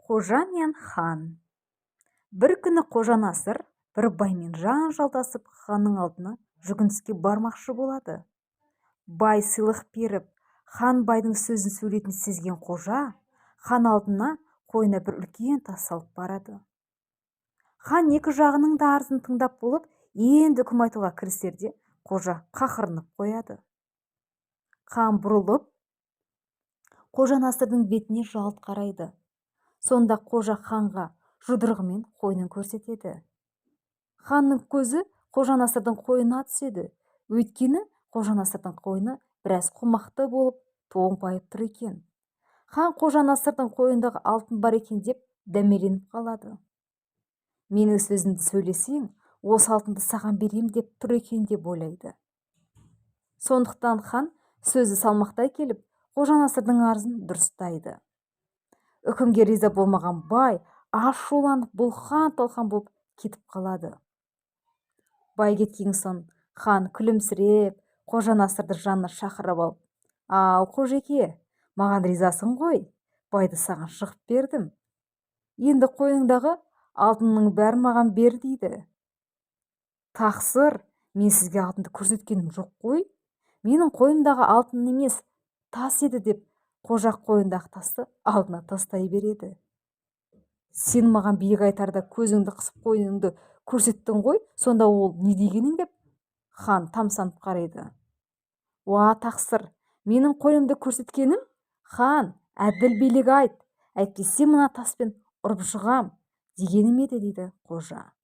Қожа мен хан. Бір күні Қожа Насыр бір баймен жанжалдасып ханның алдына жүгініске бармақшы болады. Бай сыйлық беріп, хан байдың сөзін сөйлейтін сезген Қожа хан алдына қойнына бір үлкен тас салып барады. Хан екі жағының да арызын тыңдап болып, енді үкім айтуға кірісерде Қожа қақырынып қояды. Хан бұрылып, Қожа Насырдың бетіне жалт қарайды. Сонда Қожа ханға жұдырығымен қойнын көрсетеді. Ханның көзі Қожа Насырдың қойнына түседі. Өйткені Қожа Насырдың қойны біраз қомақты болып, томпайып тұр екен. Хан Қожа Насырдың қойнындағы алтын бар екен деп дәмеленіп қалады. Менің сөзімді сөйлесең, осы алтынды саған берем деп тұр екен деп ойлайды. Сондықтан хан сөзі салмақтай келіп, Қожа Насырдың арызын дұрыстайды. Үкімге риза болмаған бай ашуланып бұлқан-талқан болып кетіп қалады. Бай кеткен соң хан күлімсіреп Қожа Насырды жанына шақырып алып: «Ал қожеке, маған ризасың ғой, байды саған жығып бердім. Енді қойныңдағы алтынның бәрін маған бер» дейді. «Тақсыр, мен сізге алтынды көрсеткенім жоқ қой. Менің қойнымдағы алтын емес, тас еді» деп Қожа қойнындағы тасты алдына тастай береді. «Сен маған билік айтарда көзіңді қысып қойныңды көрсеттің ғой, сонда ол не дегенің?» деп хан тамсанып қарайды. «Уа тақсыр, менің қойнымды көрсеткенім? Хан, әділ билік айт, әйтпесе мына таспен ұрып жығам дегенім еді» дейді Қожа.